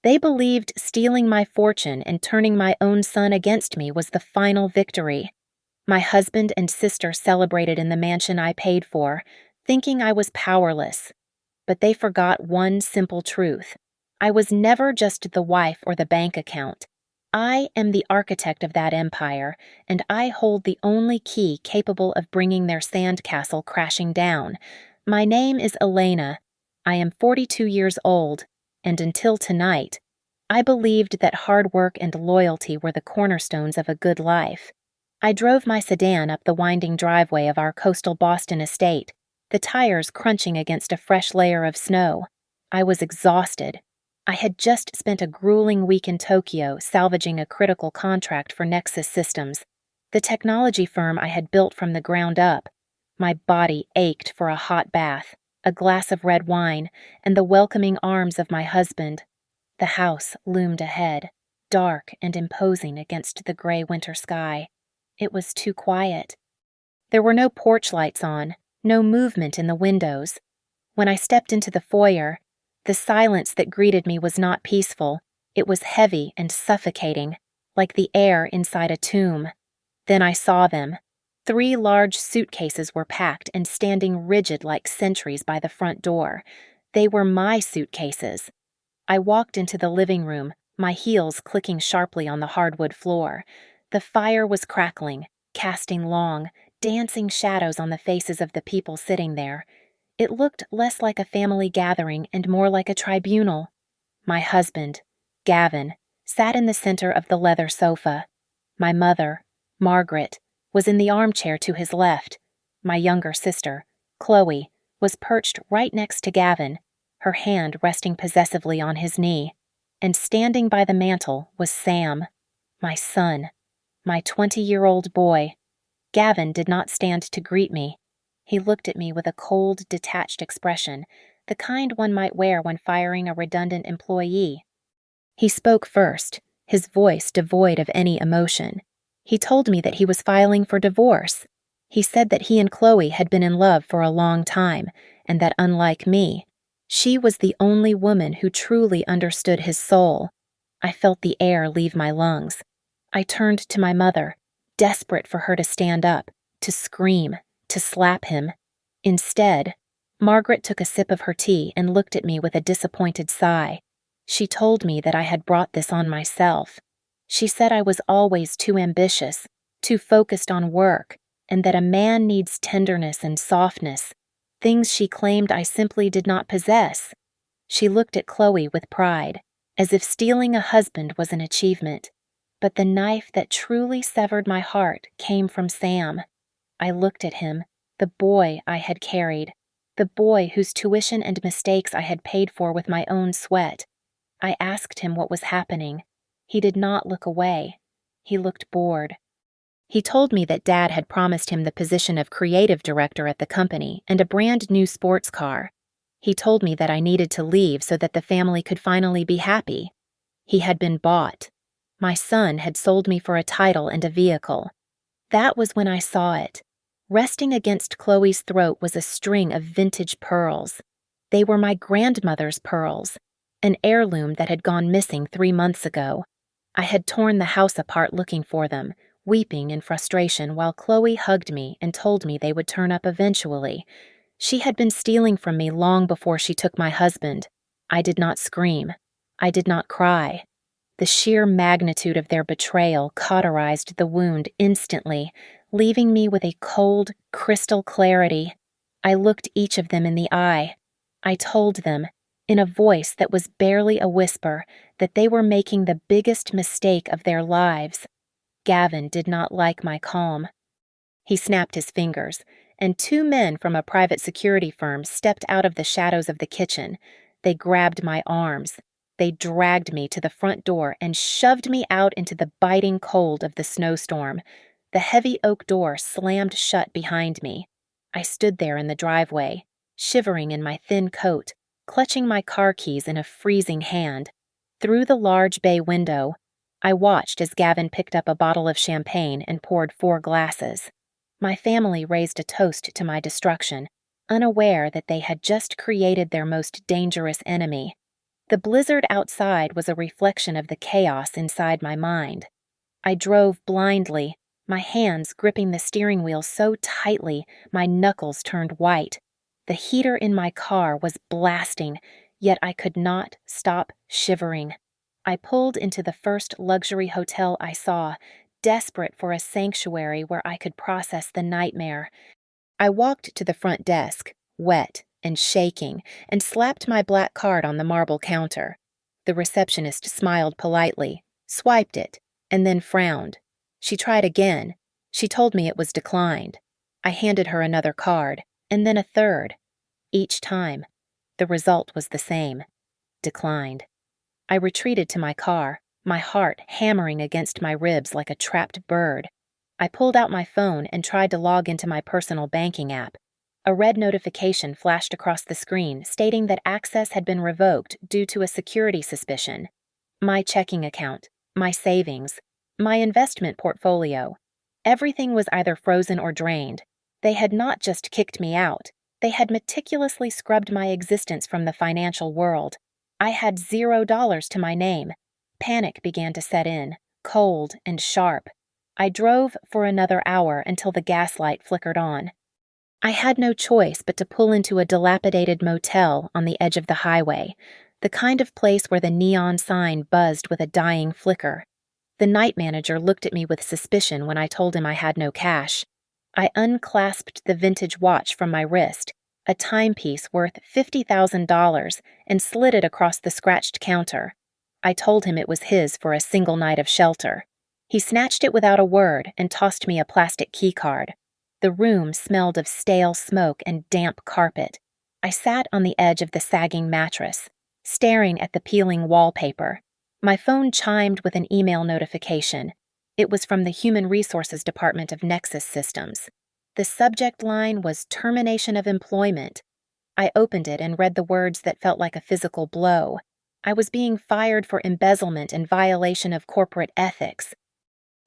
They believed stealing my fortune and turning my own son against me was the final victory. My husband and sister celebrated in the mansion I paid for, thinking I was powerless. But they forgot one simple truth. I was never just the wife or the bank account. I am the architect of that empire, and I hold the only key capable of bringing their sandcastle crashing down. My name is Elena. I am 42 years old, and until tonight, I believed that hard work and loyalty were the cornerstones of a good life. I drove my sedan up the winding driveway of our coastal Boston estate, the tires crunching against a fresh layer of snow. I was exhausted. I had just spent a grueling week in Tokyo salvaging a critical contract for Nexus Systems, the technology firm I had built from the ground up. My body ached for a hot bath, a glass of red wine, and the welcoming arms of my husband. The house loomed ahead, dark and imposing against the gray winter sky. It was too quiet. There were no porch lights on, no movement in the windows. When I stepped into the foyer, the silence that greeted me was not peaceful. It was heavy and suffocating, like the air inside a tomb. Then I saw them. 3 large suitcases were packed and standing rigid like sentries by the front door. They were my suitcases. I walked into the living room, my heels clicking sharply on the hardwood floor. The fire was crackling, casting long, dancing shadows on the faces of the people sitting there. It looked less like a family gathering and more like a tribunal. My husband, Gavin, sat in the center of the leather sofa. My mother, Margaret, was in the armchair to his left. My younger sister, Chloe, was perched right next to Gavin, her hand resting possessively on his knee. And standing by the mantel was Sam, my son, my 20-year-old boy. Gavin did not stand to greet me. He looked at me with a cold, detached expression, the kind one might wear when firing a redundant employee. He spoke first, his voice devoid of any emotion. He told me that he was filing for divorce. He said that he and Chloe had been in love for a long time, and that unlike me, she was the only woman who truly understood his soul. I felt the air leave my lungs. I turned to my mother, desperate for her to stand up, to scream, to slap him. Instead, Margaret took a sip of her tea and looked at me with a disappointed sigh. She told me that I had brought this on myself. She said I was always too ambitious, too focused on work, and that a man needs tenderness and softness, things she claimed I simply did not possess. She looked at Chloe with pride, as if stealing a husband was an achievement. But the knife that truly severed my heart came from Sam. I looked at him, the boy I had carried, the boy whose tuition and mistakes I had paid for with my own sweat. I asked him what was happening. He did not look away. He looked bored. He told me that Dad had promised him the position of creative director at the company and a brand new sports car. He told me that I needed to leave so that the family could finally be happy. He had been bought. My son had sold me for a title and a vehicle. That was when I saw it. Resting against Chloe's throat was a string of vintage pearls. They were my grandmother's pearls, an heirloom that had gone missing 3 months ago. I had torn the house apart looking for them, weeping in frustration while Chloe hugged me and told me they would turn up eventually. She had been stealing from me long before she took my husband. I did not scream. I did not cry. The sheer magnitude of their betrayal cauterized the wound instantly, leaving me with a cold, crystal clarity. I looked each of them in the eye. I told them, in a voice that was barely a whisper, that they were making the biggest mistake of their lives. Gavin did not like my calm. He snapped his fingers, and 2 men from a private security firm stepped out of the shadows of the kitchen. They grabbed my arms. They dragged me to the front door and shoved me out into the biting cold of the snowstorm. The heavy oak door slammed shut behind me. I stood there in the driveway, shivering in my thin coat, clutching my car keys in a freezing hand. Through the large bay window, I watched as Gavin picked up a bottle of champagne and poured 4 glasses. My family raised a toast to my destruction, unaware that they had just created their most dangerous enemy. The blizzard outside was a reflection of the chaos inside my mind. I drove blindly, my hands gripping the steering wheel so tightly my knuckles turned white. The heater in my car was blasting, yet I could not stop shivering. I pulled into the first luxury hotel I saw, desperate for a sanctuary where I could process the nightmare. I walked to the front desk, wet and shaking, and slapped my black card on the marble counter. The receptionist smiled politely, swiped it, and then frowned. She tried again. She told me it was declined. I handed her another card, and then a third. Each time, the result was the same: declined. I retreated to my car, my heart hammering against my ribs like a trapped bird. I pulled out my phone and tried to log into my personal banking app. A red notification flashed across the screen stating that access had been revoked due to a security suspicion. My checking account, my savings, my investment portfolio. Everything was either frozen or drained. They had not just kicked me out. They had meticulously scrubbed my existence from the financial world. I had $0 to my name. Panic began to set in, cold and sharp. I drove for another hour until the gaslight flickered on. I had no choice but to pull into a dilapidated motel on the edge of the highway, the kind of place where the neon sign buzzed with a dying flicker. The night manager looked at me with suspicion when I told him I had no cash. I unclasped the vintage watch from my wrist, a timepiece worth $50,000, and slid it across the scratched counter. I told him it was his for a single night of shelter. He snatched it without a word and tossed me a plastic keycard. The room smelled of stale smoke and damp carpet. I sat on the edge of the sagging mattress, staring at the peeling wallpaper. My phone chimed with an email notification. It was from the Human Resources Department of Nexus Systems. The subject line was termination of employment. I opened it and read the words that felt like a physical blow. I was being fired for embezzlement and violation of corporate ethics.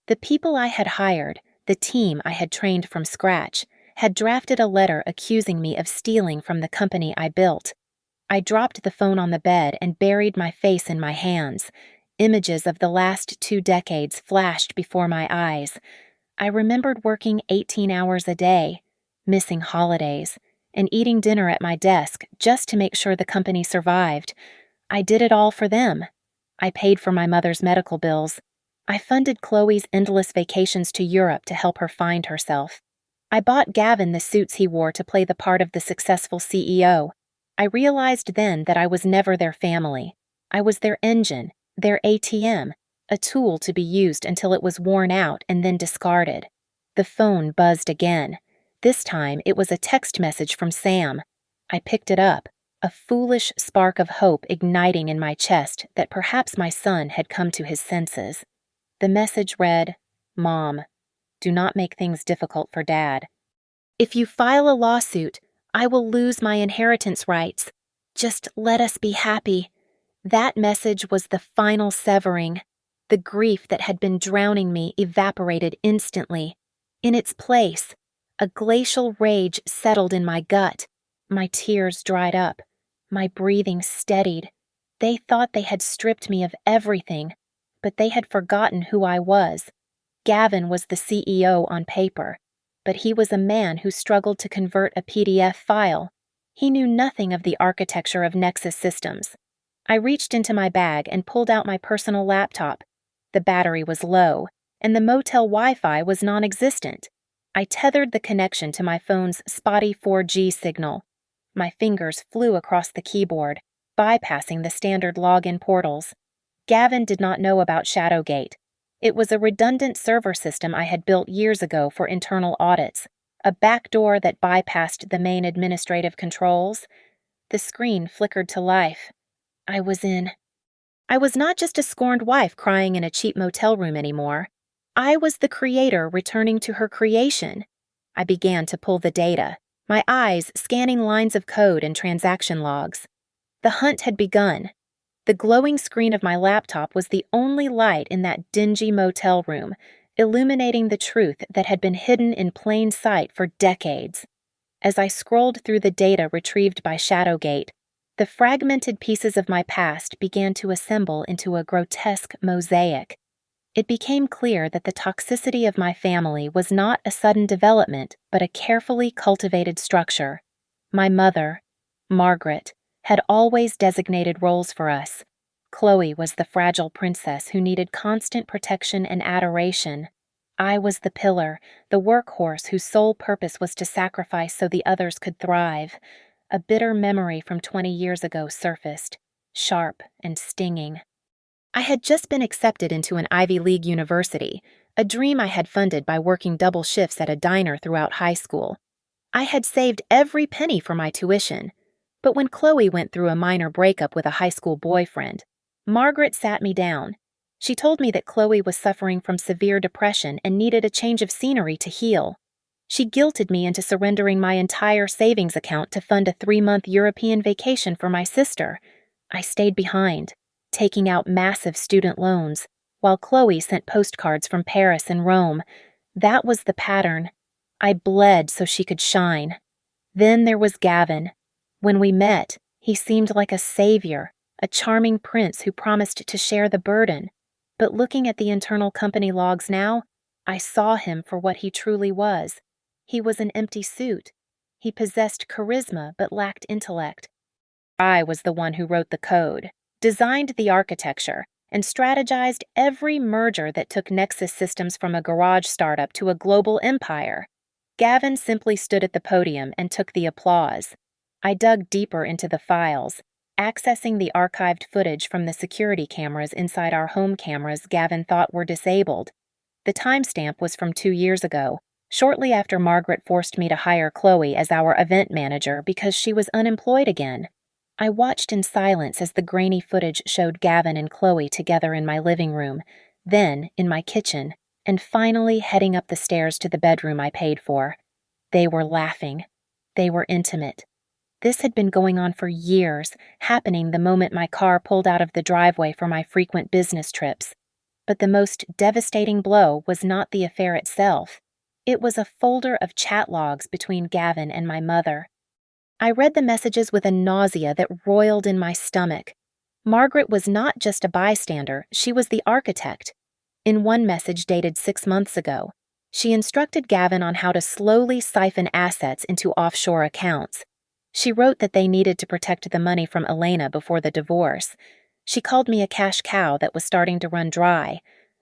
The people I had hired, the team I had trained from scratch, had drafted a letter accusing me of stealing from the company I built. I dropped the phone on the bed and buried my face in my hands. Images of the last 2 decades flashed before my eyes. I remembered working 18 hours a day, missing holidays, and eating dinner at my desk just to make sure the company survived. I did it all for them. I paid for my mother's medical bills. I funded Chloe's endless vacations to Europe to help her find herself. I bought Gavin the suits he wore to play the part of the successful CEO. I realized then that I was never their family. I was their engine, their ATM, a tool to be used until it was worn out and then discarded. The phone buzzed again. This time it was a text message from Sam. I picked it up, a foolish spark of hope igniting in my chest that perhaps my son had come to his senses. The message read, "Mom, do not make things difficult for Dad. If you file a lawsuit, I will lose my inheritance rights. Just let us be happy." That message was the final severing. The grief that had been drowning me evaporated instantly. In its place, a glacial rage settled in my gut. My tears dried up. My breathing steadied. They thought they had stripped me of everything, but they had forgotten who I was. Gavin was the CEO on paper, but he was a man who struggled to convert a PDF file. He knew nothing of the architecture of Nexus Systems. I reached into my bag and pulled out my personal laptop. The battery was low, and the motel Wi-Fi was non-existent. I tethered the connection to my phone's spotty 4G signal. My fingers flew across the keyboard, bypassing the standard login portals. Gavin did not know about Shadowgate. It was a redundant server system I had built years ago for internal audits, a backdoor that bypassed the main administrative controls. The screen flickered to life. I was in. I was not just a scorned wife crying in a cheap motel room anymore. I was the creator returning to her creation. I began to pull the data, my eyes scanning lines of code and transaction logs. The hunt had begun. The glowing screen of my laptop was the only light in that dingy motel room, illuminating the truth that had been hidden in plain sight for decades. As I scrolled through the data retrieved by Shadowgate, The fragmented pieces of my past began to assemble into a grotesque mosaic. It became clear that the toxicity of my family was not a sudden development, but a carefully cultivated structure. My mother, Margaret, had always designated roles for us. Chloe was the fragile princess who needed constant protection and adoration. I was the pillar, the workhorse whose sole purpose was to sacrifice so the others could thrive. A bitter memory from 20 years ago surfaced, sharp and stinging. I had just been accepted into an Ivy League university, a dream I had funded by working double shifts at a diner throughout high school. I had saved every penny for my tuition. But when Chloe went through a minor breakup with a high school boyfriend, Margaret sat me down. She told me that Chloe was suffering from severe depression and needed a change of scenery to heal. She guilted me into surrendering my entire savings account to fund a 3-month European vacation for my sister. I stayed behind, taking out massive student loans, while Chloe sent postcards from Paris and Rome. That was the pattern. I bled so she could shine. Then there was Gavin. When we met, he seemed like a savior, a charming prince who promised to share the burden. But looking at the internal company logs now, I saw him for what he truly was. He was an empty suit. He possessed charisma but lacked intellect. I was the one who wrote the code, designed the architecture, and strategized every merger that took Nexus Systems from a garage startup to a global empire. Gavin simply stood at the podium and took the applause. I dug deeper into the files, accessing the archived footage from the security cameras inside our home cameras Gavin thought were disabled. The timestamp was from 2 years ago, shortly after Margaret forced me to hire Chloe as our event manager because she was unemployed again. I watched in silence as the grainy footage showed Gavin and Chloe together in my living room, then in my kitchen, and finally heading up the stairs to the bedroom I paid for. They were laughing. They were intimate. This had been going on for years, happening the moment my car pulled out of the driveway for my frequent business trips. But the most devastating blow was not the affair itself. It was a folder of chat logs between Gavin and my mother. I read the messages with a nausea that roiled in my stomach. Margaret was not just a bystander, she was the architect. In one message dated 6 months ago, she instructed Gavin on how to slowly siphon assets into offshore accounts. She wrote that they needed to protect the money from Elena before the divorce. She called me a cash cow that was starting to run dry.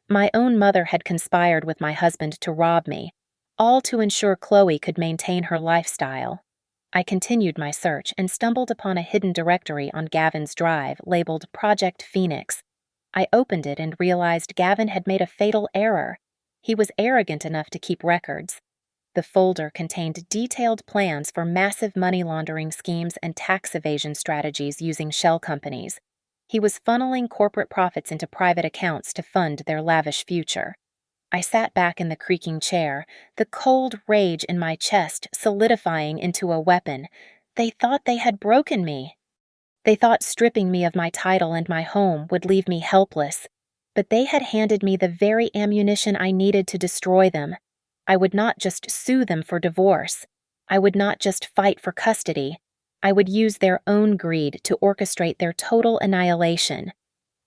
My own mother had conspired with my husband to rob me, all to ensure Chloe could maintain her lifestyle. I continued my search and stumbled upon a hidden directory on Gavin's drive labeled Project Phoenix. I opened it and realized Gavin had made a fatal error. He was arrogant enough to keep records. The folder contained detailed plans for massive money laundering schemes and tax evasion strategies using shell companies. He was funneling corporate profits into private accounts to fund their lavish future. I sat back in the creaking chair, the cold rage in my chest solidifying into a weapon. They thought they had broken me. They thought stripping me of my title and my home would leave me helpless. But they had handed me the very ammunition I needed to destroy them. I would not just sue them for divorce. I would not just fight for custody. I would use their own greed to orchestrate their total annihilation.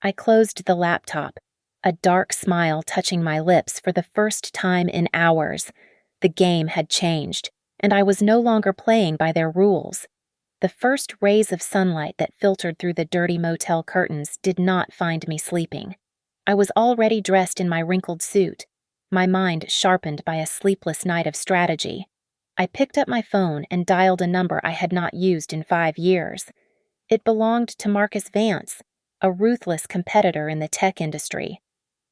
I closed the laptop, a dark smile touching my lips for the first time in hours. The game had changed, and I was no longer playing by their rules. The first rays of sunlight that filtered through the dirty motel curtains did not find me sleeping. I was already dressed in my wrinkled suit, my mind sharpened by a sleepless night of strategy. I picked up my phone and dialed a number I had not used in 5 years. It belonged to Marcus Vance, a ruthless competitor in the tech industry.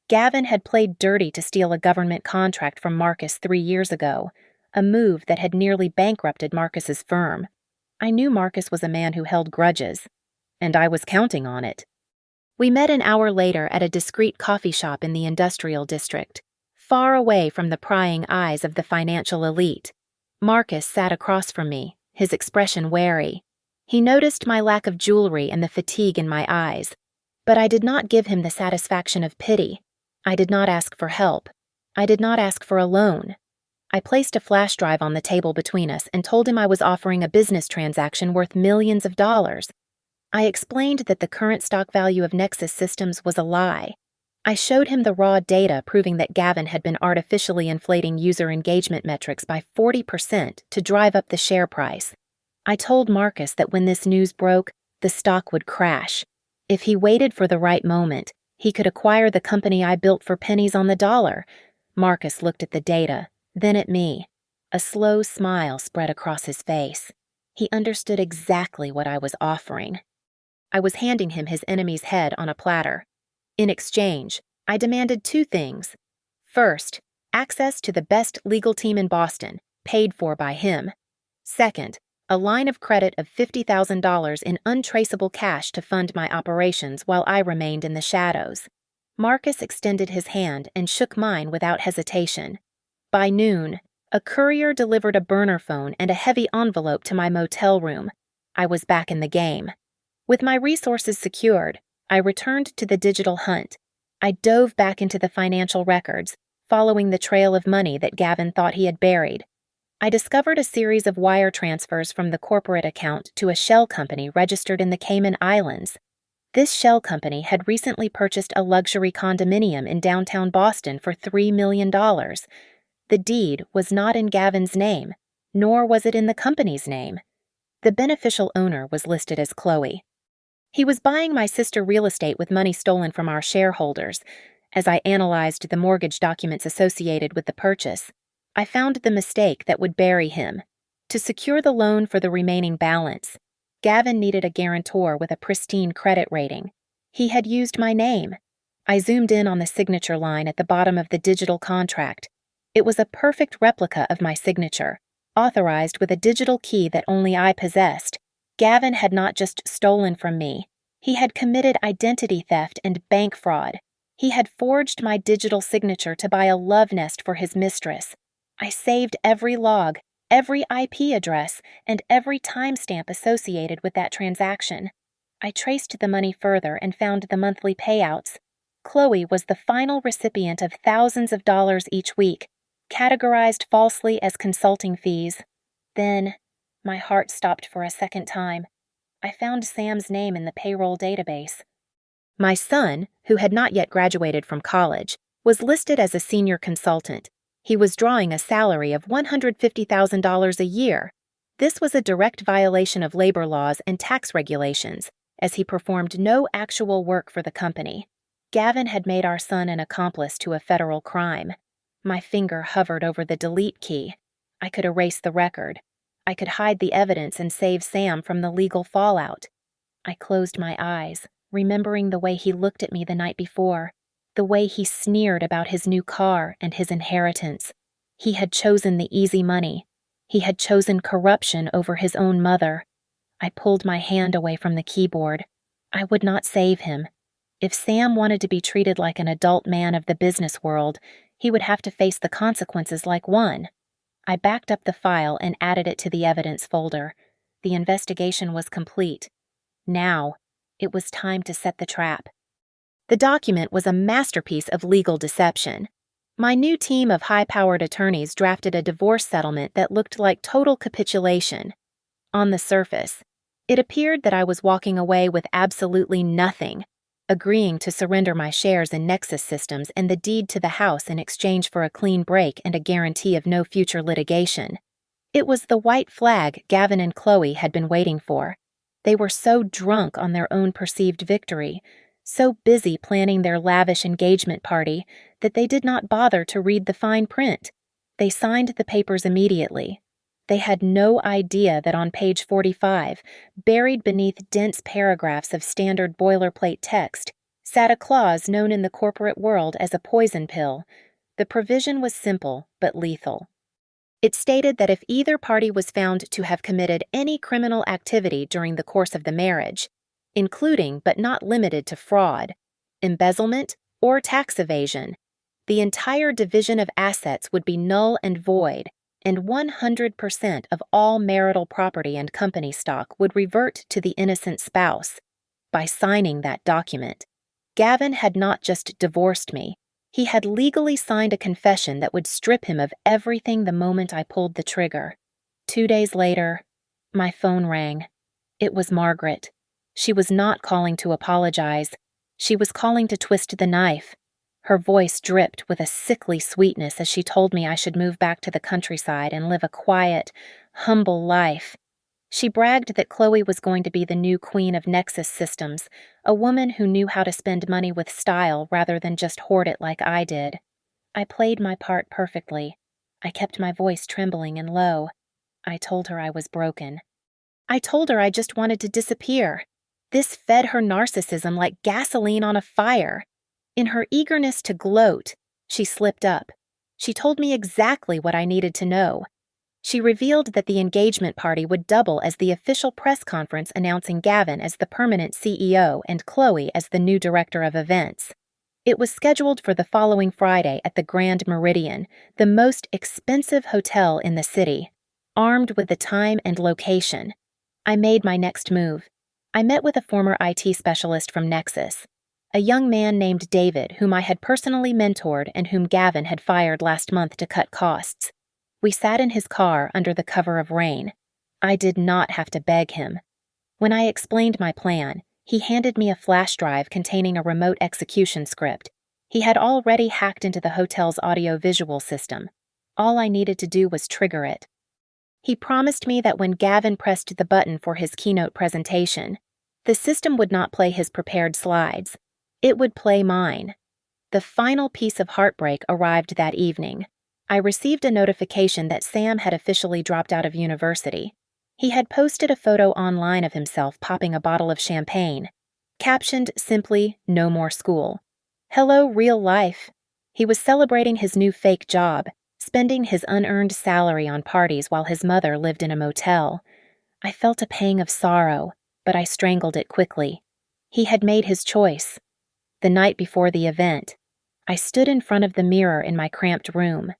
Gavin had played dirty to steal a government contract from Marcus 3 years ago, a move that had nearly bankrupted Marcus's firm. I knew Marcus was a man who held grudges, and I was counting on it. We met an hour later at a discreet coffee shop in the industrial district, far away from the prying eyes of the financial elite. Marcus sat across from me, his expression wary. He noticed my lack of jewelry and the fatigue in my eyes, but I did not give him the satisfaction of pity. I did not ask for help. I did not ask for a loan. I placed a flash drive on the table between us and told him I was offering a business transaction worth millions of dollars. I explained that the current stock value of Nexus Systems was a lie. I showed him the raw data proving that Gavin had been artificially inflating user engagement metrics by 40% to drive up the share price. I told Marcus that when this news broke, the stock would crash. If he waited for the right moment, he could acquire the company I built for pennies on the dollar. Marcus looked at the data, then at me. A slow smile spread across his face. He understood exactly what I was offering. I was handing him his enemy's head on a platter. In exchange, I demanded two things. First, access to the best legal team in Boston, paid for by him. Second, a line of credit of $50,000 in untraceable cash to fund my operations while I remained in the shadows. Marcus extended his hand and shook mine without hesitation. By noon, a courier delivered a burner phone and a heavy envelope to my motel room. I was back in the game. With my resources secured, I returned to the digital hunt. I dove back into the financial records, following the trail of money that Gavin thought he had buried. I discovered a series of wire transfers from the corporate account to a shell company registered in the Cayman Islands. This shell company had recently purchased a luxury condominium in downtown Boston for $3 million. The deed was not in Gavin's name, nor was it in the company's name. The beneficial owner was listed as Chloe. He was buying my sister real estate with money stolen from our shareholders. As I analyzed the mortgage documents associated with the purchase, I found the mistake that would bury him. To secure the loan for the remaining balance, Gavin needed a guarantor with a pristine credit rating. He had used my name. I zoomed in on the signature line at the bottom of the digital contract. It was a perfect replica of my signature, authorized with a digital key that only I possessed. Gavin had not just stolen from me. He had committed identity theft and bank fraud. He had forged my digital signature to buy a love nest for his mistress. I saved every log, every IP address, and every timestamp associated with that transaction. I traced the money further and found the monthly payouts. Chloe was the final recipient of thousands of dollars each week, categorized falsely as consulting fees. Then, my heart stopped for a second time. I found Sam's name in the payroll database. My son, who had not yet graduated from college, was listed as a senior consultant. He was drawing a salary of $150,000 a year. This was a direct violation of labor laws and tax regulations, as he performed no actual work for the company. Gavin had made our son an accomplice to a federal crime. My finger hovered over the delete key. I could erase the record. I could hide the evidence and save Sam from the legal fallout. I closed my eyes, remembering the way he looked at me the night before, the way he sneered about his new car and his inheritance. He had chosen the easy money. He had chosen corruption over his own mother. I pulled my hand away from the keyboard. I would not save him. If Sam wanted to be treated like an adult man of the business world, he would have to face the consequences like one. I backed up the file and added it to the evidence folder. The investigation was complete. Now, it was time to set the trap. The document was a masterpiece of legal deception. My new team of high-powered attorneys drafted a divorce settlement that looked like total capitulation. On the surface, it appeared that I was walking away with absolutely nothing, agreeing to surrender my shares in Nexus Systems and the deed to the house in exchange for a clean break and a guarantee of no future litigation. It was the white flag Gavin and Chloe had been waiting for. They were so drunk on their own perceived victory, so busy planning their lavish engagement party, that they did not bother to read the fine print. They signed the papers immediately. They had no idea that on page 45, buried beneath dense paragraphs of standard boilerplate text, sat a clause known in the corporate world as a poison pill. The provision was simple but lethal. It stated that if either party was found to have committed any criminal activity during the course of the marriage, including but not limited to fraud, embezzlement, or tax evasion, the entire division of assets would be null and void, and 100% of all marital property and company stock would revert to the innocent spouse. By signing that document, Gavin had not just divorced me, he had legally signed a confession that would strip him of everything the moment I pulled the trigger. 2 days later, my phone rang. It was Margaret. She was not calling to apologize. She was calling to twist the knife. Her voice dripped with a sickly sweetness as she told me I should move back to the countryside and live a quiet, humble life. She bragged that Chloe was going to be the new queen of Nexus systems, a woman who knew how to spend money with style rather than just hoard it like I did. I played my part perfectly. I kept my voice trembling and low. I told her I was broken. I told her I just wanted to disappear. This fed her narcissism like gasoline on a fire. In her eagerness to gloat, she slipped up. She told me exactly what I needed to know. She revealed that the engagement party would double as the official press conference announcing Gavin as the permanent CEO and Chloe as the new director of events. It was scheduled for the following Friday at the Grand Meridian, the most expensive hotel in the city. Armed with the time and location, I made my next move. I met with a former IT specialist from Nexus, a young man named David whom I had personally mentored and whom Gavin had fired last month to cut costs. We sat in his car under the cover of rain. I did not have to beg him. When I explained my plan, he handed me a flash drive containing a remote execution script. He had already hacked into the hotel's audio-visual system. All I needed to do was trigger it. He promised me that when Gavin pressed the button for his keynote presentation, the system would not play his prepared slides. It would play mine. The final piece of heartbreak arrived that evening. I received a notification that Sam had officially dropped out of university. He had posted a photo online of himself popping a bottle of champagne, captioned simply, "No more school." Hello, real life. He was celebrating his new fake job, spending his unearned salary on parties while his mother lived in a motel. I felt a pang of sorrow, but I strangled it quickly. He had made his choice. The night before the event, I stood in front of the mirror in my cramped room.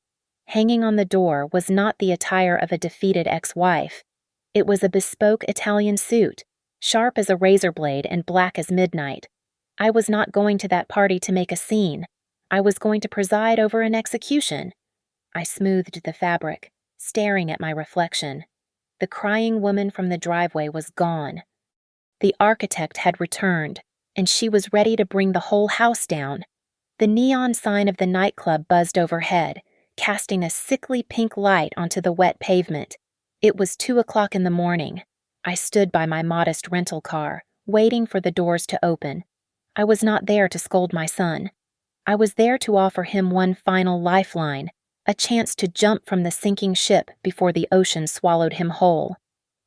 Hanging on the door was not the attire of a defeated ex-wife. It was a bespoke Italian suit, sharp as a razor blade and black as midnight. I was not going to that party to make a scene. I was going to preside over an execution. I smoothed the fabric, staring at my reflection. The crying woman from the driveway was gone. The architect had returned, and she was ready to bring the whole house down. The neon sign of the nightclub buzzed overhead, casting a sickly pink light onto the wet pavement. It was 2 o'clock in the morning. I stood by my modest rental car, waiting for the doors to open. I was not there to scold my son. I was there to offer him one final lifeline, a chance to jump from the sinking ship before the ocean swallowed him whole.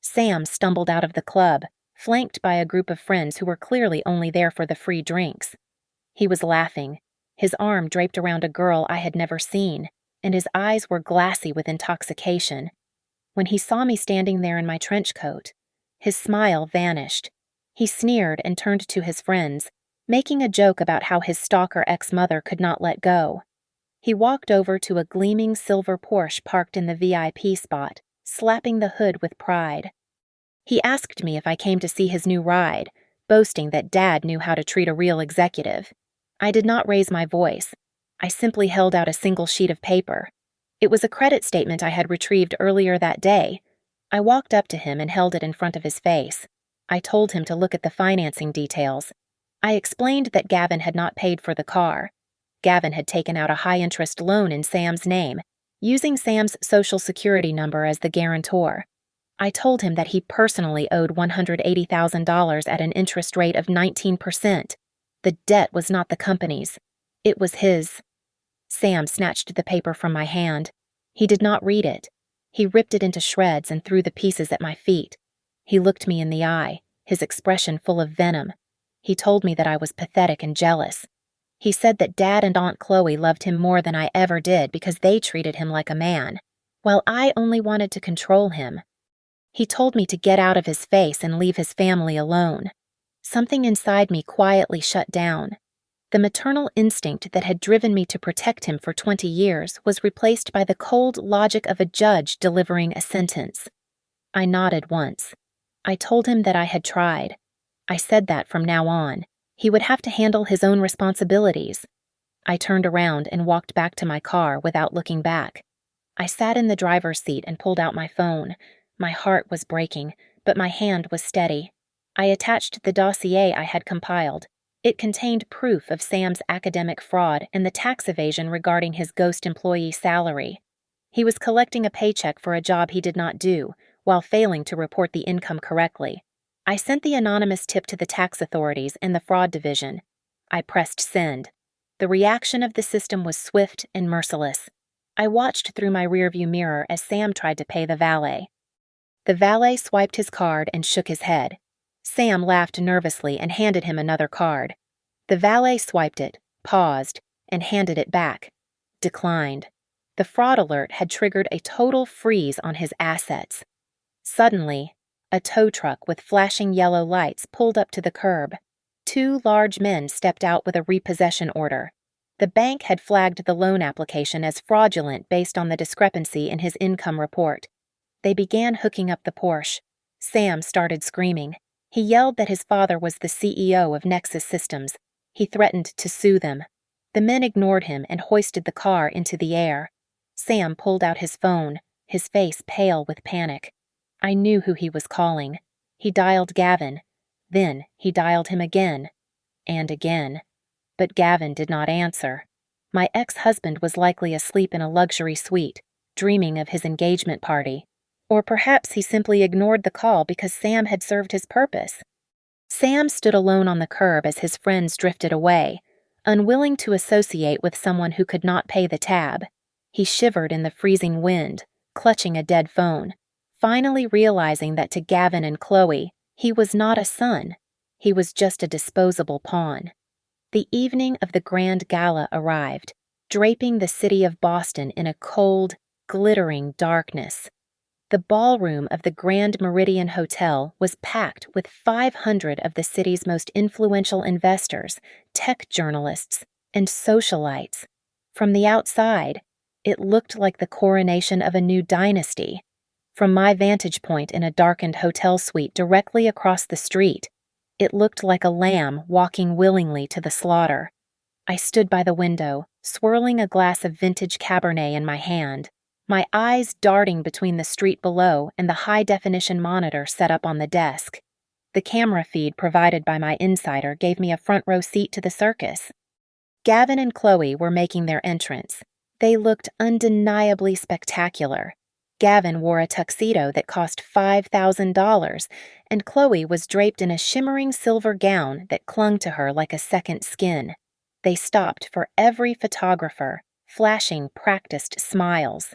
Sam stumbled out of the club, flanked by a group of friends who were clearly only there for the free drinks. He was laughing, his arm draped around a girl I had never seen, and his eyes were glassy with intoxication. When he saw me standing there in my trench coat, his smile vanished. He sneered and turned to his friends, making a joke about how his stalker ex-mother could not let go. He walked over to a gleaming silver Porsche parked in the VIP spot, slapping the hood with pride. He asked me if I came to see his new ride, boasting that Dad knew how to treat a real executive. I did not raise my voice. I simply held out a single sheet of paper. It was a credit statement I had retrieved earlier that day. I walked up to him and held it in front of his face. I told him to look at the financing details. I explained that Gavin had not paid for the car. Gavin had taken out a high-interest loan in Sam's name, using Sam's social security number as the guarantor. I told him that he personally owed $180,000 at an interest rate of 19%. The debt was not the company's. It was his. Sam snatched the paper from my hand. He did not read it. He ripped it into shreds and threw the pieces at my feet. He looked me in the eye, his expression full of venom. He told me that I was pathetic and jealous. He said that Dad and Aunt Chloe loved him more than I ever did because they treated him like a man, while I only wanted to control him. He told me to get out of his face and leave his family alone. Something inside me quietly shut down. The maternal instinct that had driven me to protect him for 20 years was replaced by the cold logic of a judge delivering a sentence. I nodded once. I told him that I had tried. I said that from now on, he would have to handle his own responsibilities. I turned around and walked back to my car without looking back. I sat in the driver's seat and pulled out my phone. My heart was breaking, but my hand was steady. I attached the dossier I had compiled. It contained proof of Sam's academic fraud and the tax evasion regarding his ghost employee salary. He was collecting a paycheck for a job he did not do, while failing to report the income correctly. I sent the anonymous tip to the tax authorities and the fraud division. I pressed send. The reaction of the system was swift and merciless. I watched through my rearview mirror as Sam tried to pay the valet. The valet swiped his card and shook his head. Sam laughed nervously and handed him another card. The valet swiped it, paused, and handed it back. Declined. The fraud alert had triggered a total freeze on his assets. Suddenly, a tow truck with flashing yellow lights pulled up to the curb. Two large men stepped out with a repossession order. The bank had flagged the loan application as fraudulent based on the discrepancy in his income report. They began hooking up the Porsche. Sam started screaming. He yelled that his father was the CEO of Nexus Systems. He threatened to sue them. The men ignored him and hoisted the car into the air. Sam pulled out his phone, his face pale with panic. I knew who he was calling. He dialed Gavin. Then he dialed him again and again. But Gavin did not answer. My ex-husband was likely asleep in a luxury suite, dreaming of his engagement party. Or perhaps he simply ignored the call because Sam had served his purpose. Sam stood alone on the curb as his friends drifted away, unwilling to associate with someone who could not pay the tab. He shivered in the freezing wind, clutching a dead phone, finally realizing that to Gavin and Chloe, he was not a son. He was just a disposable pawn. The evening of the grand gala arrived, draping the city of Boston in a cold, glittering darkness. The ballroom of the Grand Meridian Hotel was packed with 500 of the city's most influential investors, tech journalists, and socialites. From the outside, it looked like the coronation of a new dynasty. From my vantage point in a darkened hotel suite directly across the street, it looked like a lamb walking willingly to the slaughter. I stood by the window, swirling a glass of vintage Cabernet in my hand, my eyes darting between the street below and the high-definition monitor set up on the desk. The camera feed provided by my insider gave me a front-row seat to the circus. Gavin and Chloe were making their entrance. They looked undeniably spectacular. Gavin wore a tuxedo that cost $5,000, and Chloe was draped in a shimmering silver gown that clung to her like a second skin. They stopped for every photographer, flashing practiced smiles.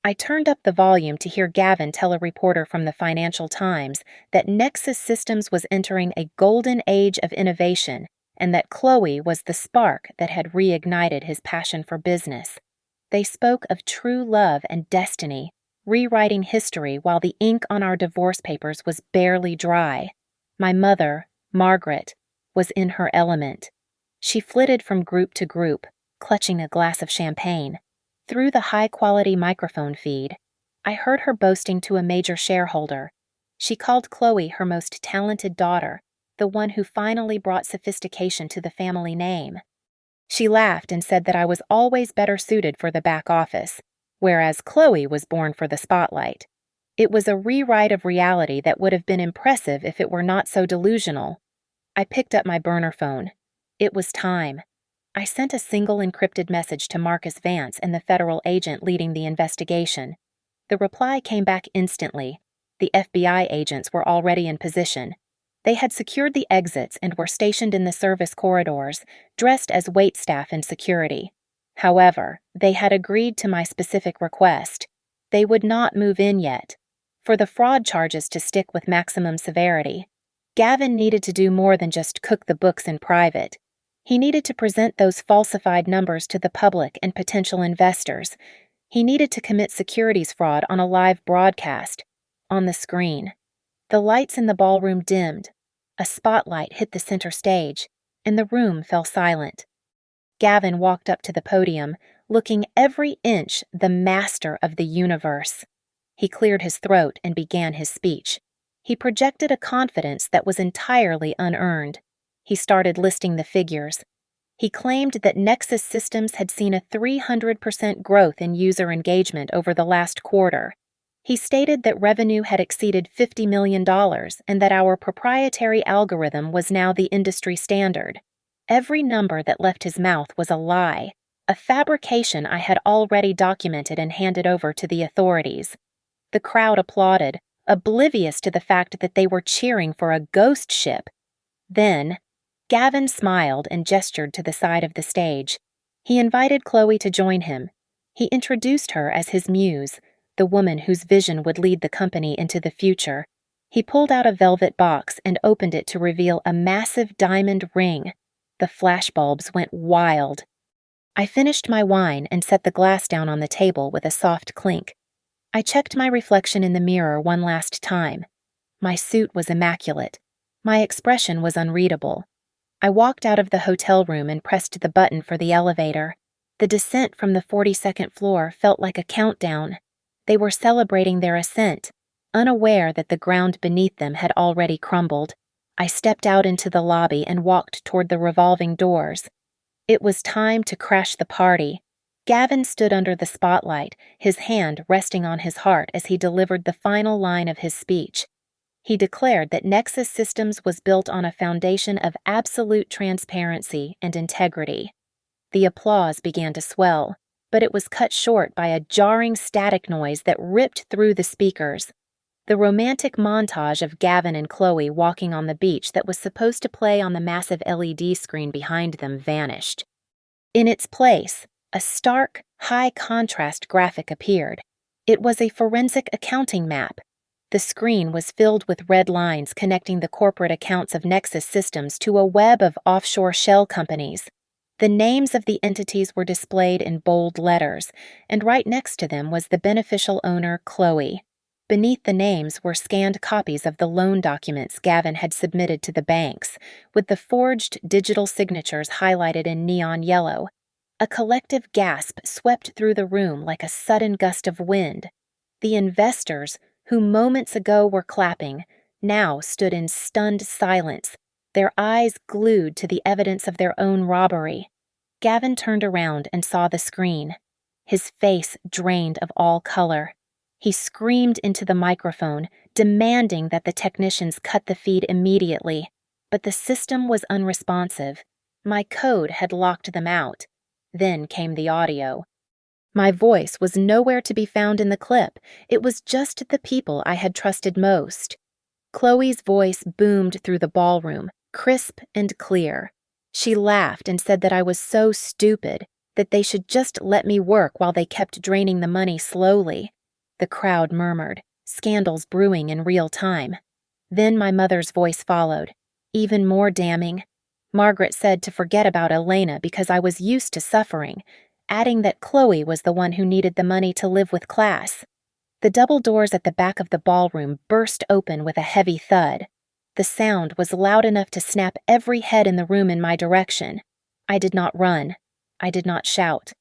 I turned up the volume to hear Gavin tell a reporter from the Financial Times that Nexus Systems was entering a golden age of innovation and that Chloe was the spark that had reignited his passion for business. They spoke of true love and destiny, rewriting history while the ink on our divorce papers was barely dry. My mother, Margaret, was in her element. She flitted from group to group, clutching a glass of champagne. Through the high-quality microphone feed, I heard her boasting to a major shareholder. She called Chloe her most talented daughter, the one who finally brought sophistication to the family name. She laughed and said that I was always better suited for the back office, whereas Chloe was born for the spotlight. It was a rewrite of reality that would have been impressive if it were not so delusional. I picked up my burner phone. It was time. I sent a single encrypted message to Marcus Vance and the federal agent leading the investigation. The reply came back instantly. The FBI agents were already in position. They had secured the exits and were stationed in the service corridors, dressed as waitstaff and security. However, they had agreed to my specific request. They would not move in yet. For the fraud charges to stick with maximum severity, Gavin needed to do more than just cook the books in private. He needed to present those falsified numbers to the public and potential investors. He needed to commit securities fraud on a live broadcast, on the screen. The lights in the ballroom dimmed. A spotlight hit the center stage, and the room fell silent. Gavin walked up to the podium, looking every inch the master of the universe. He cleared his throat and began his speech. He projected a confidence that was entirely unearned. He started listing the figures. He claimed that Nexus Systems had seen a 300% growth in user engagement over the last quarter. He stated that revenue had exceeded $50 million and that our proprietary algorithm was now the industry standard. Every number that left his mouth was a lie, a fabrication I had already documented and handed over to the authorities. The crowd applauded, oblivious to the fact that they were cheering for a ghost ship. Then, Gavin smiled and gestured to the side of the stage. He invited Chloe to join him. He introduced her as his muse, the woman whose vision would lead the company into the future. He pulled out a velvet box and opened it to reveal a massive diamond ring. The flashbulbs went wild. I finished my wine and set the glass down on the table with a soft clink. I checked my reflection in the mirror one last time. My suit was immaculate. My expression was unreadable. I walked out of the hotel room and pressed the button for the elevator. The descent from the 42nd floor felt like a countdown. They were celebrating their ascent, unaware that the ground beneath them had already crumbled. I stepped out into the lobby and walked toward the revolving doors. It was time to crash the party. Gavin stood under the spotlight, his hand resting on his heart as he delivered the final line of his speech. He declared that Nexus Systems was built on a foundation of absolute transparency and integrity. The applause began to swell, but it was cut short by a jarring static noise that ripped through the speakers. The romantic montage of Gavin and Chloe walking on the beach that was supposed to play on the massive LED screen behind them vanished. In its place, a stark, high-contrast graphic appeared. It was a forensic accounting map. The screen was filled with red lines connecting the corporate accounts of Nexus Systems to a web of offshore shell companies. The names of the entities were displayed in bold letters, and right next to them was the beneficial owner, Chloe. Beneath the names were scanned copies of the loan documents Gavin had submitted to the banks, with the forged digital signatures highlighted in neon yellow. A collective gasp swept through the room like a sudden gust of wind. The investors, who moments ago were clapping, now stood in stunned silence, their eyes glued to the evidence of their own robbery. Gavin turned around and saw the screen. His face drained of all color. He screamed into the microphone, demanding that the technicians cut the feed immediately, but the system was unresponsive. My code had locked them out. Then came the audio. My voice was nowhere to be found in the clip. It was just the people I had trusted most. Chloe's voice boomed through the ballroom, crisp and clear. She laughed and said that I was so stupid, that they should just let me work while they kept draining the money slowly. The crowd murmured, scandals brewing in real time. Then my mother's voice followed, even more damning. Margaret said to forget about Elena because I was used to suffering, adding that Chloe was the one who needed the money to live with class. The double doors at the back of the ballroom burst open with a heavy thud. The sound was loud enough to snap every head in the room in my direction. I did not run. I did not shout.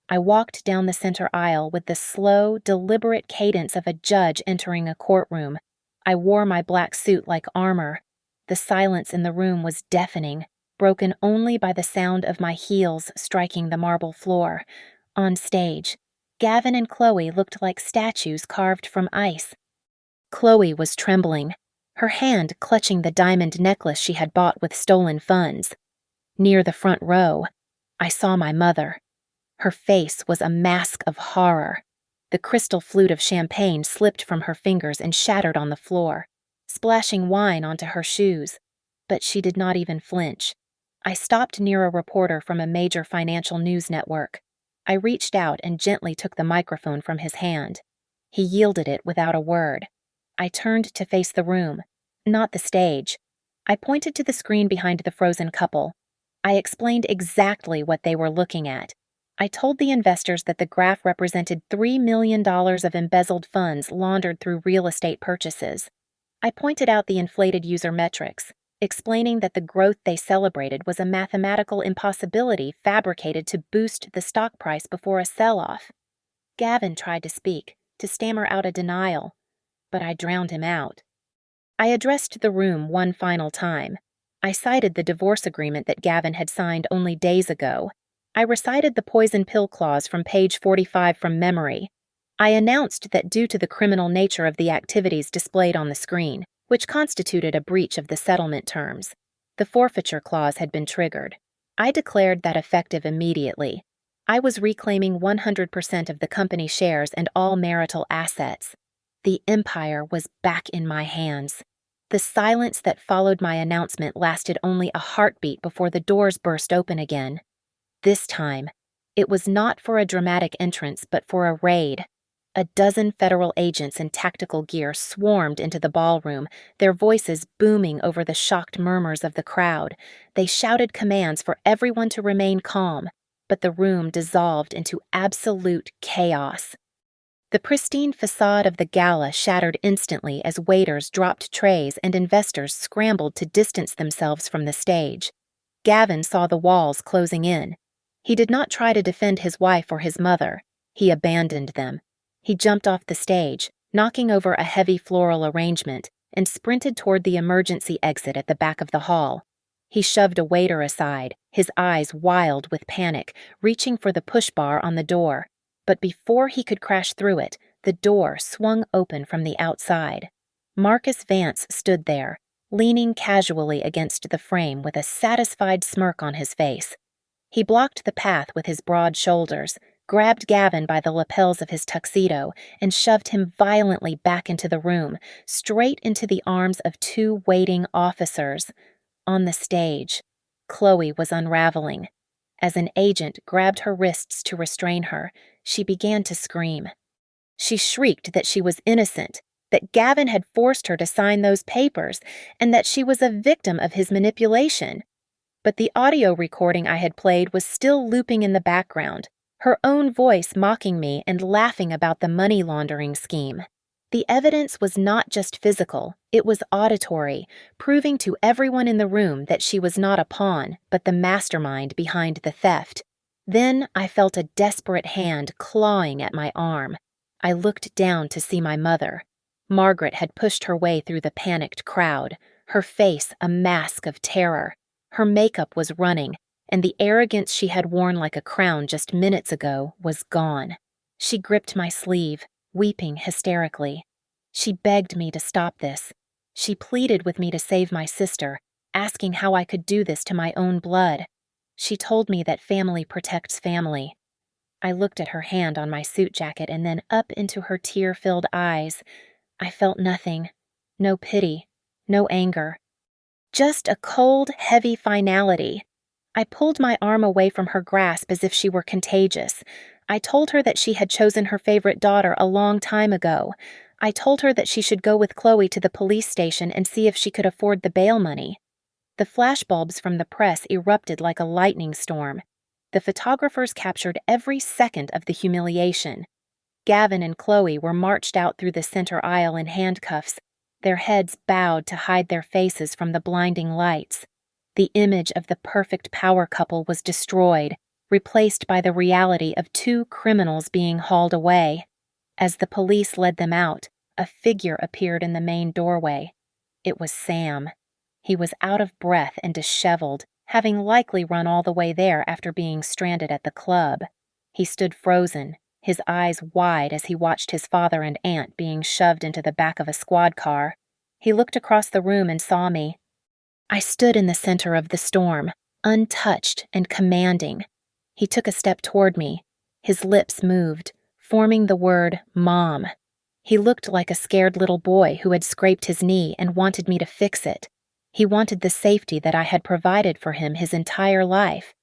I walked down the center aisle with the slow, deliberate cadence of a judge entering a courtroom. I wore my black suit like armor. The silence in the room was deafening, broken only by the sound of my heels striking the marble floor. On stage, Gavin and Chloe looked like statues carved from ice. Chloe was trembling, her hand clutching the diamond necklace she had bought with stolen funds. Near the front row, I saw my mother. Her face was a mask of horror. The crystal flute of champagne slipped from her fingers and shattered on the floor, splashing wine onto her shoes. But she did not even flinch. I stopped near a reporter from a major financial news network. I reached out and gently took the microphone from his hand. He yielded it without a word. I turned to face the room, not the stage. I pointed to the screen behind the frozen couple. I explained exactly what they were looking at. I told the investors that the graph represented $3 million of embezzled funds laundered through real estate purchases. I pointed out the inflated user metrics, explaining that the growth they celebrated was a mathematical impossibility fabricated to boost the stock price before a sell-off. Gavin tried to speak, to stammer out a denial, but I drowned him out. I addressed the room one final time. I cited the divorce agreement that Gavin had signed only days ago. I recited the poison pill clause from page 45 from memory. I announced that due to the criminal nature of the activities displayed on the screen, which constituted a breach of the settlement terms, the forfeiture clause had been triggered. I declared that effective immediately. I was reclaiming 100% of the company shares and all marital assets. The empire was back in my hands. The silence that followed my announcement lasted only a heartbeat before the doors burst open again. This time, it was not for a dramatic entrance but for a raid. A dozen federal agents in tactical gear swarmed into the ballroom, their voices booming over the shocked murmurs of the crowd. They shouted commands for everyone to remain calm, but the room dissolved into absolute chaos. The pristine facade of the gala shattered instantly as waiters dropped trays and investors scrambled to distance themselves from the stage. Gavin saw the walls closing in. He did not try to defend his wife or his mother. He abandoned them. He jumped off the stage, knocking over a heavy floral arrangement, and sprinted toward the emergency exit at the back of the hall. He shoved a waiter aside, his eyes wild with panic, reaching for the push bar on the door. But before he could crash through it, the door swung open from the outside. Marcus Vance stood there, leaning casually against the frame with a satisfied smirk on his face. He blocked the path with his broad shoulders, grabbed Gavin by the lapels of his tuxedo, and shoved him violently back into the room, straight into the arms of two waiting officers. On the stage, Chloe was unraveling. As an agent grabbed her wrists to restrain her, she began to scream. She shrieked that she was innocent, that Gavin had forced her to sign those papers, and that she was a victim of his manipulation. But the audio recording I had played was still looping in the background, her own voice mocking me and laughing about the money laundering scheme. The evidence was not just physical, it was auditory, proving to everyone in the room that she was not a pawn, but the mastermind behind the theft. Then I felt a desperate hand clawing at my arm. I looked down to see my mother. Margaret had pushed her way through the panicked crowd, her face a mask of terror. Her makeup was running, and the arrogance she had worn like a crown just minutes ago was gone. She gripped my sleeve, weeping hysterically. She begged me to stop this. She pleaded with me to save my sister, asking how I could do this to my own blood. She told me that family protects family. I looked at her hand on my suit jacket and then up into her tear-filled eyes. I felt nothing. No pity. No anger. Just a cold, heavy finality. I pulled my arm away from her grasp as if she were contagious. I told her that she had chosen her favorite daughter a long time ago. I told her that she should go with Chloe to the police station and see if she could afford the bail money. The flashbulbs from the press erupted like a lightning storm. The photographers captured every second of the humiliation. Gavin and Chloe were marched out through the center aisle in handcuffs, their heads bowed to hide their faces from the blinding lights. The image of the perfect power couple was destroyed, replaced by the reality of two criminals being hauled away. As the police led them out, a figure appeared in the main doorway. It was Sam. He was out of breath and disheveled, having likely run all the way there after being stranded at the club. He stood frozen, his eyes wide as he watched his father and aunt being shoved into the back of a squad car. He looked across the room and saw me. I stood in the center of the storm, untouched and commanding. He took a step toward me. His lips moved, forming the word Mom. He looked like a scared little boy who had scraped his knee and wanted me to fix it. He wanted the safety that I had provided for him his entire life.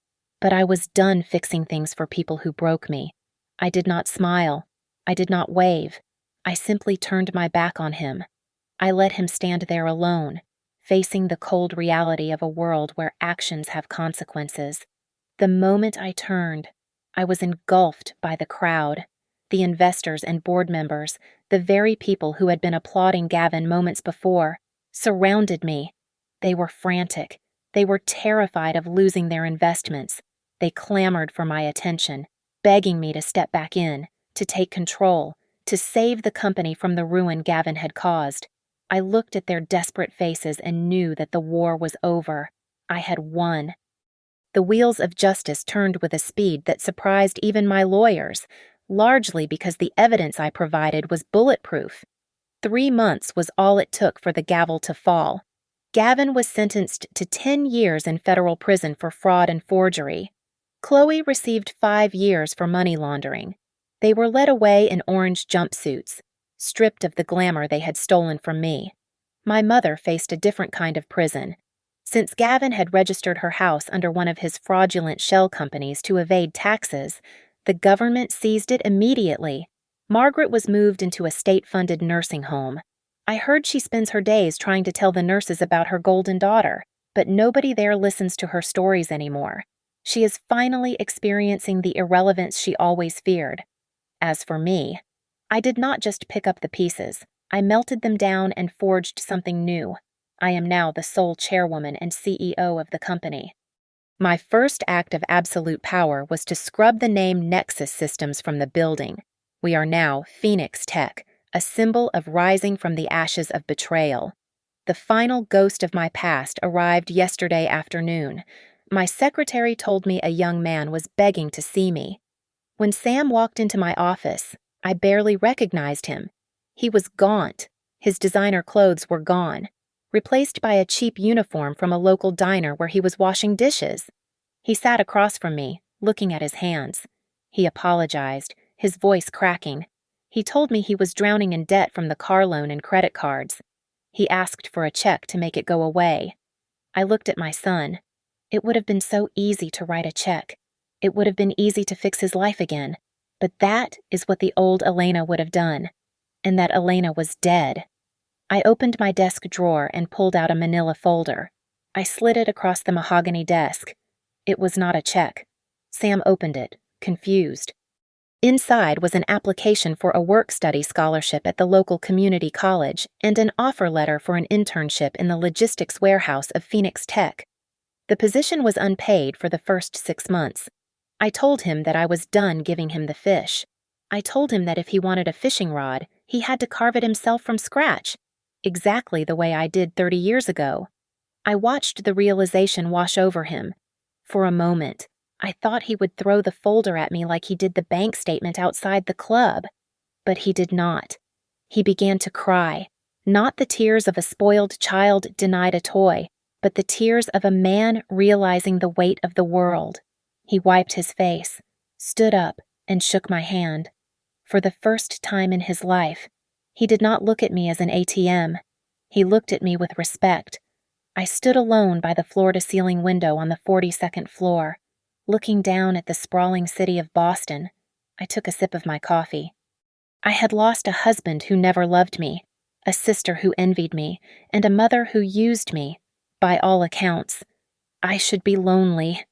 But I was done fixing things for people who broke me. I did not smile. I did not wave. I simply turned my back on him. I let him stand there alone, facing the cold reality of a world where actions have consequences. The moment I turned, I was engulfed by the crowd. The investors and board members, the very people who had been applauding Gavin moments before, surrounded me. They were frantic. They were terrified of losing their investments. They clamored for my attention, begging me to step back in, to take control, to save the company from the ruin Gavin had caused. I looked at their desperate faces and knew that the war was over. I had won. The wheels of justice turned with a speed that surprised even my lawyers. largely because the evidence I provided was bulletproof. 3 months was all it took for the gavel to fall. Gavin was sentenced to 10 years in federal prison for fraud and forgery. Chloe received 5 years for money laundering. They were led away in orange jumpsuits, stripped of the glamour they had stolen from me. My mother faced a different kind of prison. Since Gavin had registered her house under one of his fraudulent shell companies to evade taxes, the government seized it immediately. Margaret was moved into a state-funded nursing home. I heard she spends her days trying to tell the nurses about her golden daughter, but nobody there listens to her stories anymore. She is finally experiencing the irrelevance she always feared. As for me, I did not just pick up the pieces. I melted them down and forged something new. I am now the sole chairwoman and CEO of the company. My first act of absolute power was to scrub the name Nexus Systems from the building. We are now Phoenix Tech, a symbol of rising from the ashes of betrayal. The final ghost of my past arrived yesterday afternoon. My secretary told me a young man was begging to see me. When Sam walked into my office, I barely recognized him. He was gaunt. His designer clothes were gone, replaced by a cheap uniform from a local diner where he was washing dishes. He sat across from me, looking at his hands. He apologized, his voice cracking. He told me he was drowning in debt from the car loan and credit cards. He asked for a check to make it go away. I looked at my son. It would have been so easy to write a check. It would have been easy to fix his life again. But that is what the old Elena would have done. And that Elena was dead. I opened my desk drawer and pulled out a manila folder. I slid it across the mahogany desk. It was not a check. Sam opened it, confused. Inside was an application for a work-study scholarship at the local community college and an offer letter for an internship in the logistics warehouse of Phoenix Tech. The position was unpaid for the first 6 months. I told him that I was done giving him the fish. I told him that if he wanted a fishing rod, he had to carve it himself from scratch, exactly the way I did 30 years ago. I watched the realization wash over him. For a moment, I thought he would throw the folder at me like he did the bank statement outside the club. But he did not. He began to cry, not the tears of a spoiled child denied a toy, but the tears of a man realizing the weight of the world. He wiped his face, stood up, and shook my hand. For the first time in his life, he did not look at me as an ATM. He looked at me with respect. I stood alone by the floor-to-ceiling window on the 42nd floor, looking down at the sprawling city of Boston. I took a sip of my coffee. I had lost a husband who never loved me, a sister who envied me, and a mother who used me. By all accounts, I should be lonely.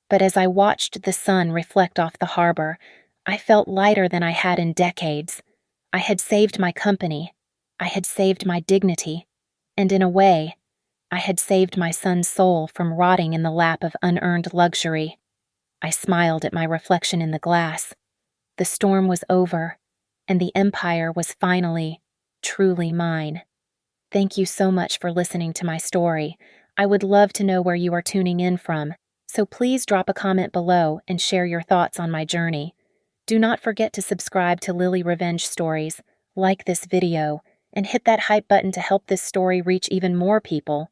But as I watched the sun reflect off the harbor, I felt lighter than I had in decades. I had saved my company. I had saved my dignity. And in a way, I had saved my son's soul from rotting in the lap of unearned luxury. I smiled at my reflection in the glass. The storm was over, and the empire was finally, truly mine. Thank you so much for listening to my story. I would love to know where you are tuning in from, so please drop a comment below and share your thoughts on my journey. Do not forget to subscribe to Lily Revenge Stories, like this video, and hit that hype button to help this story reach even more people.